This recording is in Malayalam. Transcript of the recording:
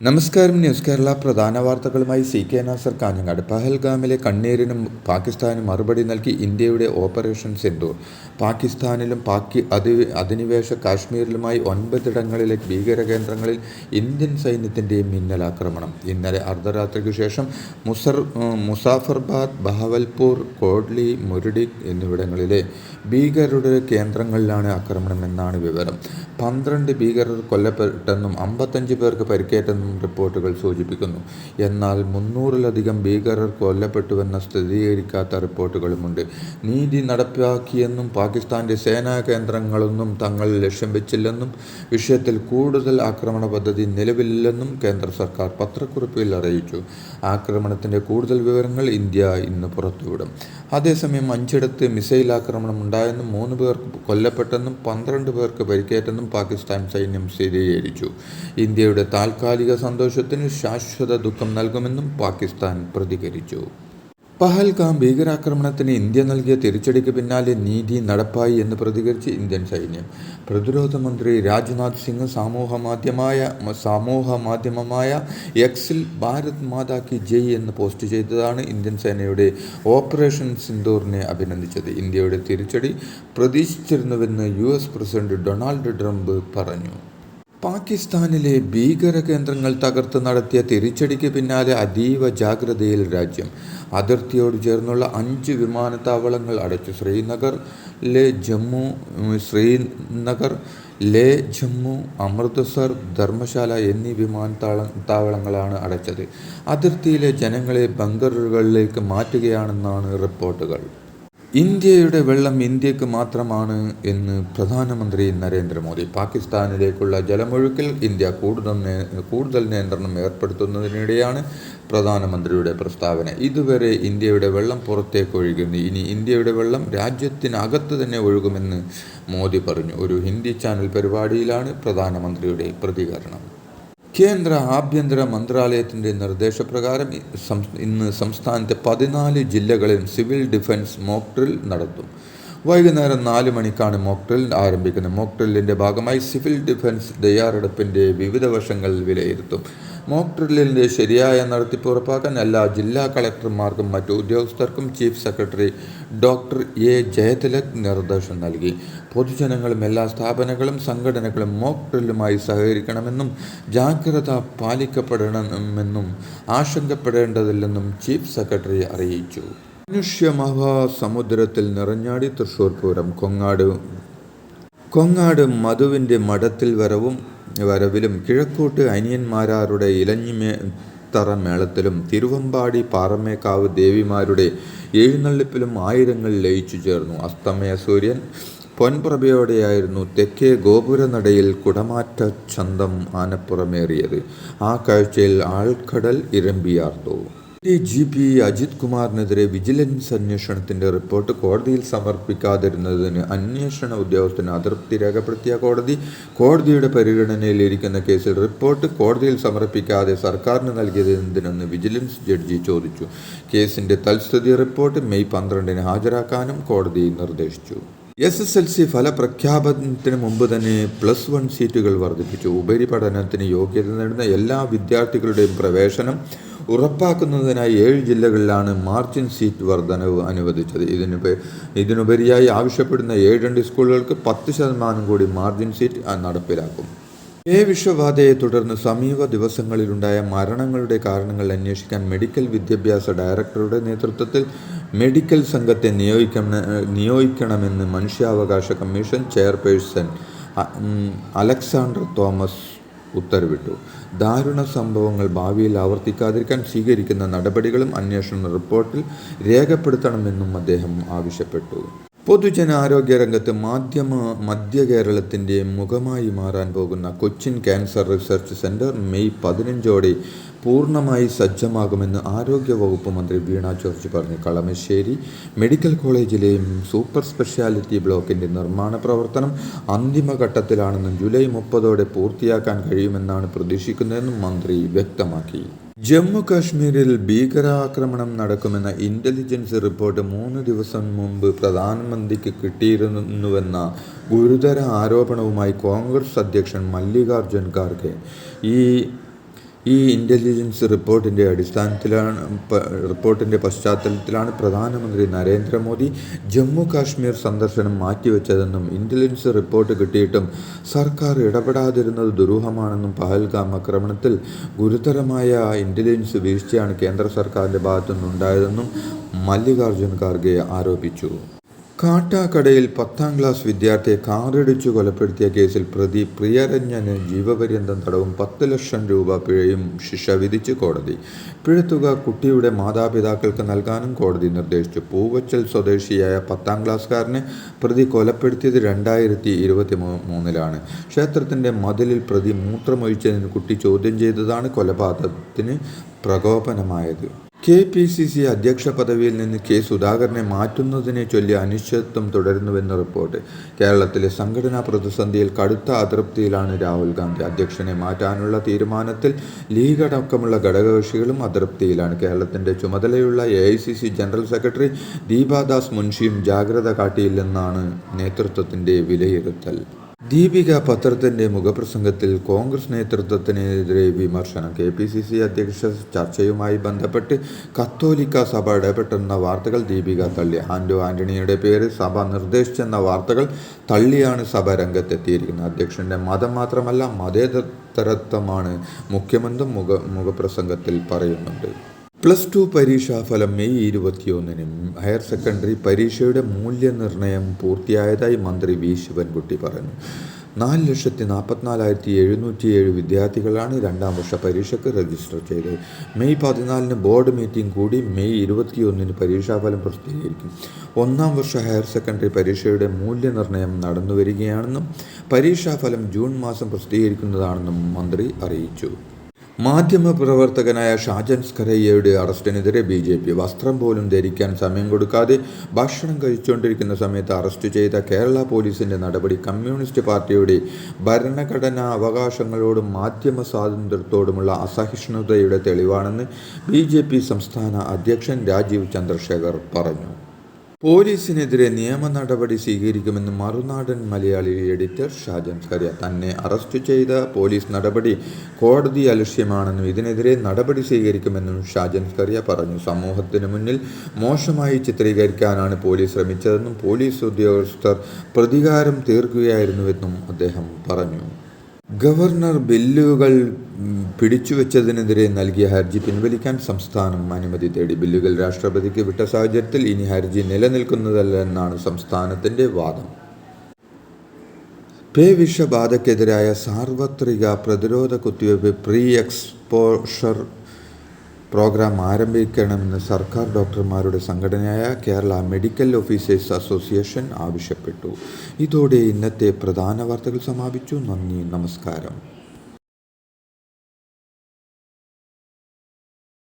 നമസ്കാരം. ന്യൂസ് കേരള പ്രധാന വാർത്തകളുമായി CK നാസർ കാഞ്ഞങ്ങാട്. പഹൽഗാമിലെ കണ്ണീരിനും പാകിസ്ഥാനും മറുപടി നൽകി ഇന്ത്യയുടെ ഓപ്പറേഷൻ സിന്ദൂർ. പാകിസ്ഥാനിലും അധിനിവേശ കാശ്മീരിലുമായി 9 ഇടങ്ങളിലെ ഭീകരകേന്ദ്രങ്ങളിൽ ഇന്ത്യൻ സൈന്യത്തിൻ്റെ മിന്നലാക്രമണം. ഇന്നലെ അർദ്ധരാത്രിക്ക് ശേഷം മുസാഫർബാദ്, ബഹവൽപൂർ, കോഡ്ലി, മുരടി എന്നിവിടങ്ങളിലെ ഭീകരരുടെ കേന്ദ്രങ്ങളിലാണ് ആക്രമണമെന്നാണ് വിവരം. 12 ഭീകരർ കൊല്ലപ്പെട്ടെന്നും 55 പേർക്ക് പരിക്കേറ്റെന്നും റിപ്പോർട്ടുകൾ സൂചിപ്പിക്കുന്നു. എന്നാൽ 300-ലധികം ഭീകരർ കൊല്ലപ്പെട്ടുവെന്ന സ്ഥിരീകരിക്കാത്ത റിപ്പോർട്ടുകളുമുണ്ട്. നീതി നടപ്പാക്കിയെന്നും പാകിസ്ഥാന്റെ സേനാ കേന്ദ്രങ്ങളൊന്നും തങ്ങൾ ലക്ഷ്യം വെച്ചില്ലെന്നും വിഷയത്തിൽ കൂടുതൽ ആക്രമണ പദ്ധതി നിലവിലില്ലെന്നും കേന്ദ്ര സർക്കാർ പത്രക്കുറിപ്പിൽ അറിയിച്ചു. ആക്രമണത്തിന്റെ കൂടുതൽ വിവരങ്ങൾ ഇന്ത്യ ഇന്ന് പുറത്തുവിടും. അതേസമയം 5ഇടത്ത് മിസൈൽ ആക്രമണം ഉണ്ടായെന്നും 3 പേർ കൊല്ലപ്പെട്ടെന്നും 12 പേർക്ക് പരിക്കേറ്റെന്നും പാകിസ്ഥാൻ സൈന്യം സ്ഥിരീകരിച്ചു. ഇന്ത്യയുടെ താൽക്കാലിക സന്തോഷത്തിന് ശാശ്വത ദുഃഖം നൽകുമെന്നും പാകിസ്ഥാൻ പ്രതികരിച്ചു. പഹൽഗാം ഭീകരാക്രമണത്തിന് ഇന്ത്യ നൽകിയ തിരിച്ചടിക്ക് പിന്നാലെ നീതി നടപ്പായി എന്ന് പ്രതികരിച്ച് ഇന്ത്യൻ സൈന്യം. പ്രതിരോധ മന്ത്രി രാജ്നാഥ് സിംഗ് സമൂഹ മാധ്യമമായ എക്സിൽ ഭാരത് മാതാ കി ജയ് എന്ന് പോസ്റ്റ് ചെയ്തതാണ് ഇന്ത്യൻ സേനയുടെ ഓപ്പറേഷൻ സിന്ദൂറിനെ അഭിനന്ദിച്ചത്. ഇന്ത്യയുടെ തിരിച്ചടി പ്രതീക്ഷിച്ചിരുന്നുവെന്ന് US പ്രസിഡന്റ് ഡൊണാൾഡ് ട്രംപ് പറഞ്ഞു. പാകിസ്ഥാനിലെ ഭീകര കേന്ദ്രങ്ങൾ തകർത്ത് നടത്തിയ തിരിച്ചടിക്ക് പിന്നാലെ അതീവ ജാഗ്രതയിൽ രാജ്യം. അതിർത്തിയോട് ചേർന്നുള്ള 5 വിമാനത്താവളങ്ങൾ അടച്ചു. ശ്രീനഗർ, ലേ, ജമ്മു, അമൃത്സർ, ധർമ്മശാല എന്നീ വിമാനത്താവളങ്ങളാണ് അടച്ചത്. അതിർത്തിയിലെ ജനങ്ങളെ ബങ്കറുകളിലേക്ക് മാറ്റുകയാണെന്നാണ് റിപ്പോർട്ടുകൾ. ഇന്ത്യയുടെ വെള്ളം ഇന്ത്യക്ക് മാത്രമാണ് എന്ന് പ്രധാനമന്ത്രി നരേന്ദ്രമോദി. പാകിസ്ഥാനിലേക്കുള്ള ജലമൊഴുക്കിൽ ഇന്ത്യ കൂടുതൽ നിയന്ത്രണം ഏർപ്പെടുത്തുന്നതിനിടെയാണ് പ്രധാനമന്ത്രിയുടെ പ്രസ്താവന. ഇതുവരെ ഇന്ത്യയുടെ വെള്ളം പുറത്തേക്ക് ഒഴുകുന്നു. ഇനി ഇന്ത്യയുടെ വെള്ളം രാജ്യത്തിനകത്ത് തന്നെ ഒഴുകുമെന്ന് മോദി പറഞ്ഞു. ഒരു ഹിന്ദി ചാനൽ പരിപാടിയിലാണ് പ്രധാനമന്ത്രിയുടെ പ്രതികരണം. കേന്ദ്ര ആഭ്യന്തര മന്ത്രാലയത്തിൻ്റെ നിർദ്ദേശപ്രകാരം ഇന്ന് സംസ്ഥാനത്തെ 14 ജില്ലകളിൽ സിവിൽ ഡിഫൻസ് മോക്ക് ഡ്രിൽ നടത്തും. വൈകുന്നേരം 4 മണിക്കാണ് മോക്ക് ഡ്രിൽ ആരംഭിക്കുന്നത്. മോക്ക് ഡ്രില്ലിൻ്റെ ഭാഗമായി സിവിൽ ഡിഫൻസ് തയ്യാറെടുപ്പിൻ്റെ വിവിധ വശങ്ങൾ വിലയിരുത്തും. മോക്ക് ഡ്രില്ലിൻ്റെ ശരിയായ നടത്തിപ്പ് ഉറപ്പാക്കാൻ എല്ലാ ജില്ലാ കളക്ടർമാർക്കും മറ്റു ഉദ്യോഗസ്ഥർക്കും ചീഫ് സെക്രട്ടറി ഡോക്ടർ ജയതിലക് നിർദ്ദേശം നൽകി. പൊതുജനങ്ങളും എല്ലാ സ്ഥാപനങ്ങളും സംഘടനകളും മോക്ക് ഡ്രില്ലുമായി സഹകരിക്കണമെന്നും ജാഗ്രത പാലിക്കപ്പെടണമെന്നും ആശങ്കപ്പെടേണ്ടതില്ലെന്നും ചീഫ് സെക്രട്ടറി അറിയിച്ചു. മനുഷ്യമഹാസമുദ്രത്തിൽ നിറഞ്ഞാടി തൃശ്ശൂർ പൂരം. കൊങ്ങാട് മധുവിൻ്റെ മഠത്തിൽ വരവിലും കിഴക്കോട്ട് അനിയന്മാരാരുടെ ഇലഞ്ഞിത്തറ മേളത്തിലും തിരുവമ്പാടി പാറമേക്കാവ് ദേവിമാരുടെ എഴുന്നള്ളിപ്പിലും ആയിരങ്ങൾ ലയിച്ചു ചേർന്നു. അസ്തമയ സൂര്യൻ പൊൻപ്രഭയോടെയായിരുന്നു തെക്കേ ഗോപുരനടയിൽ കുടമാറ്റ ചന്തം ആനപ്പുറമേറിയത്. ആ കാഴ്ചയിൽ ആൾക്കടൽ ഇരമ്പിയാർത്തു. DGP അജിത് കുമാറിനെതിരെ വിജിലൻസ് അന്വേഷണത്തിന്റെ റിപ്പോർട്ട് കോടതിയിൽ സമർപ്പിക്കാതിരുന്നതിന് അന്വേഷണ ഉദ്യോഗസ്ഥന് അതൃപ്തി രേഖപ്പെടുത്തിയ കോടതിയുടെ പരിഗണനയിലിരിക്കുന്ന കേസിൽ റിപ്പോർട്ട് കോടതിയിൽ സമർപ്പിക്കാതെ സർക്കാരിന് നൽകിയത് എന്തിനെന്ന് വിജിലൻസ് ജഡ്ജി ചോദിച്ചു. കേസിന്റെ തൽസ്ഥിതി റിപ്പോർട്ട് മെയ് 12-ന് ഹാജരാക്കാനും കോടതി നിർദ്ദേശിച്ചു. SSLC ഫലപ്രഖ്യാപനത്തിന് മുമ്പ് തന്നെ +1 സീറ്റുകൾ വർദ്ധിപ്പിച്ചു. ഉപരിപഠനത്തിന് യോഗ്യത നേടുന്ന എല്ലാ വിദ്യാർത്ഥികളുടെയും പ്രവേശനം ഉറപ്പാക്കുന്നതിനായി 7 ജില്ലകളിലാണ് മാർജിൻ സീറ്റ് വർധനവ് അനുവദിച്ചത്. ഇതിനുപരിയായി ആവശ്യപ്പെടുന്ന 7 സ്കൂളുകൾക്ക് 10% കൂടി മാർജിൻ സീറ്റ് നടപ്പിലാക്കും. വിഷബാധയെ തുടർന്ന് സമീപ ദിവസങ്ങളിലുണ്ടായ മരണങ്ങളുടെ കാരണങ്ങൾ അന്വേഷിക്കാൻ മെഡിക്കൽ വിദ്യാഭ്യാസ ഡയറക്ടറുടെ നേതൃത്വത്തിൽ മെഡിക്കൽ സംഘത്തെ നിയോഗിക്കണമെന്ന് മനുഷ്യാവകാശ കമ്മീഷൻ ചെയർപേഴ്സൺ അലക്സാണ്ടർ തോമസ് ഉത്തരവിട്ടു. ദാരുണ സംഭവങ്ങൾ ഭാവിയിൽ ആവർത്തിക്കാതിരിക്കാൻ സ്വീകരിക്കുന്ന നടപടികളും അന്വേഷണ റിപ്പോർട്ടിൽ രേഖപ്പെടുത്തണമെന്നും അദ്ദേഹം ആവശ്യപ്പെട്ടു. പൊതുജനാരോഗ്യ രംഗത്ത് മധ്യ കേരളത്തിൻ്റെ മുഖമായി മാറാൻ പോകുന്ന Cochin cancer research centre May 15-ഓടെ പൂർണ്ണമായി സജ്ജമാകുമെന്ന് ആരോഗ്യവകുപ്പ് മന്ത്രി വീണ ജോർജ് പറഞ്ഞു. കളമശ്ശേരി മെഡിക്കൽ കോളേജിലെയും സൂപ്പർ സ്പെഷ്യാലിറ്റി ബ്ലോക്കിൻ്റെ നിർമ്മാണ പ്രവർത്തനം അന്തിമഘട്ടത്തിലാണെന്നും ജൂലൈ 30-ഓടെ പൂർത്തിയാക്കാൻ കഴിയുമെന്നാണ് പ്രതീക്ഷിക്കുന്നതെന്നും മന്ത്രി വ്യക്തമാക്കി. ജമ്മു കാശ്മീരിൽ ഭീകരാക്രമണം നടക്കുമെന്ന ഇന്റലിജൻസ് റിപ്പോർട്ട് 3 ദിവസം മുമ്പ് പ്രധാനമന്ത്രിക്ക് കിട്ടിയിരുന്നുവെന്ന ഗുരുതര ആരോപണവുമായി കോൺഗ്രസ് അധ്യക്ഷൻ മല്ലികാർജ്ജുൻ ഖാർഗെ. ഈ ഇൻ്റലിജൻസ് റിപ്പോർട്ടിൻ്റെ പശ്ചാത്തലത്തിലാണ് പ്രധാനമന്ത്രി നരേന്ദ്രമോദി ജമ്മു കാശ്മീർ സന്ദർശനം മാറ്റിവെച്ചതെന്നും ഇൻ്റലിജൻസ് റിപ്പോർട്ട് കിട്ടിയിട്ടും സർക്കാർ ഇടപെടാതിരുന്നത് ദുരൂഹമാണെന്നും പഹൽഗാം ആക്രമണത്തിൽ ഗുരുതരമായ ഇൻ്റലിജൻസ് വീഴ്ചയാണ് കേന്ദ്ര സർക്കാരിൻ്റെ ഭാഗത്തുനിന്നുണ്ടായതെന്നും മല്ലികാർജ്ജുൻ ഖാർഗെ ആരോപിച്ചു. കാട്ടാക്കടയിൽ 10ാം ക്ലാസ് വിദ്യാർത്ഥിയെ കാറിടിച്ചു കൊലപ്പെടുത്തിയ കേസിൽ പ്രതി പ്രിയരഞ്ജന് ജീവപര്യന്തം തടവും 10 ലക്ഷം രൂപ പിഴയും ശിക്ഷ വിധിച്ച് കോടതി. പിഴത്തുക കുട്ടിയുടെ മാതാപിതാക്കൾക്ക് നൽകാനും കോടതി നിർദ്ദേശിച്ചു. പൂവച്ചൽ സ്വദേശിയായ 10ാം ക്ലാസ്സുകാരനെ പ്രതി കൊലപ്പെടുത്തിയത് 2023-ലാണ്. ക്ഷേത്രത്തിൻ്റെ മതിലിൽ പ്രതി മൂത്രമൊഴിച്ചതിന് കുട്ടി ചോദ്യം ചെയ്തതാണ് കൊലപാതകത്തിന് പ്രകോപനമായത്. KPCC അധ്യക്ഷ പദവിയിൽ നിന്ന് കെ. സുധാകരനെ മാറ്റുന്നതിനെ ചൊല്ലി അനിശ്ചിതത്വം തുടരുന്നുവെന്ന് റിപ്പോർട്ട്. കേരളത്തിലെ സംഘടനാ പ്രതിസന്ധിയിൽ കടുത്ത അതൃപ്തിയിലാണ് രാഹുൽ ഗാന്ധി. അധ്യക്ഷനെ മാറ്റാനുള്ള തീരുമാനത്തിൽ ലീഗ് അടക്കമുള്ള ഘടകകക്ഷികളും അതൃപ്തിയിലാണ്. കേരളത്തിൻ്റെ ചുമതലയുള്ള AICC ജനറൽ സെക്രട്ടറി ദീപാദാസ് മുൻഷിയും ജാഗ്രത കാട്ടിയില്ലെന്നാണ് നേതൃത്വത്തിൻ്റെ വിലയിരുത്തൽ. ദീപിക പത്രത്തിൻ്റെ മുഖപ്രസംഗത്തിൽ കോൺഗ്രസ് നേതൃത്വത്തിനെതിരെ വിമർശനം. KPCC അധ്യക്ഷ ചർച്ചയുമായി ബന്ധപ്പെട്ട് കത്തോലിക്ക സഭ ഇടപെട്ടെന്ന വാർത്തകൾ ദീപിക തള്ളി. ആൻ്റണിയുടെ പേര് സഭ നിർദ്ദേശിച്ചെന്ന വാർത്തകൾ തള്ളിയാണ് സഭ രംഗത്തെത്തിയിരിക്കുന്നത്. അധ്യക്ഷൻ്റെ മതം മാത്രമല്ല മതേതരത്വമാണ് മുഖ്യമെന്നും മുഖപ്രസംഗത്തിൽ പറയുന്നുണ്ട്. +2 പരീക്ഷാഫലം മെയ് 21-ന്. ഹയർ സെക്കൻഡറി പരീക്ഷയുടെ മൂല്യനിർണ്ണയം പൂർത്തിയായതായി മന്ത്രി വി. ശിവൻകുട്ടി പറഞ്ഞു. 4,44,707 വിദ്യാർത്ഥികളാണ് 2ാം വർഷ പരീക്ഷയ്ക്ക് രജിസ്റ്റർ ചെയ്തത്. മെയ് 14-ന് ബോർഡ് മീറ്റിംഗ് കൂടി മെയ് 21-ന് പരീക്ഷാഫലം പ്രസിദ്ധീകരിക്കും. 1ാം വർഷ ഹയർ സെക്കൻഡറി പരീക്ഷയുടെ മൂല്യനിർണ്ണയം നടന്നുവരികയാണെന്നും പരീക്ഷാഫലം ജൂൺ മാസം പ്രസിദ്ധീകരിക്കുന്നതാണെന്നും മന്ത്രി അറിയിച്ചു. മാധ്യമപ്രവർത്തകനായ ഷാജൻ സ്കറിയയുടെ അറസ്റ്റിനെതിരെ BJP. വസ്ത്രം പോലും ധരിക്കാൻ സമയം കൊടുക്കാതെ ഭക്ഷണം കഴിച്ചുകൊണ്ടിരിക്കുന്ന സമയത്ത് അറസ്റ്റ് ചെയ്ത കേരള പോലീസിൻ്റെ നടപടി കമ്മ്യൂണിസ്റ്റ് പാർട്ടിയുടെ ഭരണഘടനാ അവകാശങ്ങളോടും മാധ്യമ സ്വാതന്ത്ര്യത്തോടുമുള്ള അസഹിഷ്ണുതയുടെ തെളിവാണെന്ന് BJP സംസ്ഥാന അധ്യക്ഷൻ രാജീവ് ചന്ദ്രശേഖർ പറഞ്ഞു. പോലീസിനെതിരെ നിയമ നടപടി സ്വീകരിക്കുമെന്ന് മറുനാടൻ മലയാളി എഡിറ്റർ ഷാജൻ സ്കറിയ. തന്നെ അറസ്റ്റ് ചെയ്ത പോലീസ് നടപടി കോടതി അലക്ഷ്യമാണെന്നും ഇതിനെതിരെ നടപടി സ്വീകരിക്കുമെന്നും ഷാജൻ സ്കറിയ പറഞ്ഞു. സമൂഹത്തിന് മുന്നിൽ മോശമായി ചിത്രീകരിക്കാനാണ് പോലീസ് ശ്രമിച്ചതെന്നും പോലീസ് ഉദ്യോഗസ്ഥർ പ്രതികാരം തീർക്കുകയായിരുന്നുവെന്നും അദ്ദേഹം പറഞ്ഞു. ഗവർണർ ബില്ലുകൾ പിടിച്ചുവെച്ചതിനെതിരെ നൽകിയ ഹർജി പിൻവലിക്കാൻ സംസ്ഥാനം അനുമതി തേടി. ബില്ലുകൾ രാഷ്ട്രപതിക്ക് വിട്ട സാഹചര്യത്തിൽ ഇനി ഹർജി നിലനിൽക്കുന്നതല്ലെന്നാണ് സംസ്ഥാനത്തിൻ്റെ വാദം. പേവിഷബാധയ്ക്കെതിരായ സാർവത്രിക പ്രതിരോധ കുത്തിവയ്പ് പ്രീ എക്സ്പോഷർ പ്രോഗ്രാം ആരംഭിക്കണമെന്ന് സർക്കാർ ഡോക്ടർമാരുടെ സംഘടനയായ കേരള മെഡിക്കൽ ഓഫീസേഴ്സ് അസോസിയേഷൻ ആവശ്യപ്പെട്ടു. ഇതോടെ ഇന്നത്തെ പ്രധാന വാർത്തകൾ സമാപിച്ചു. നന്ദി, നമസ്കാരം.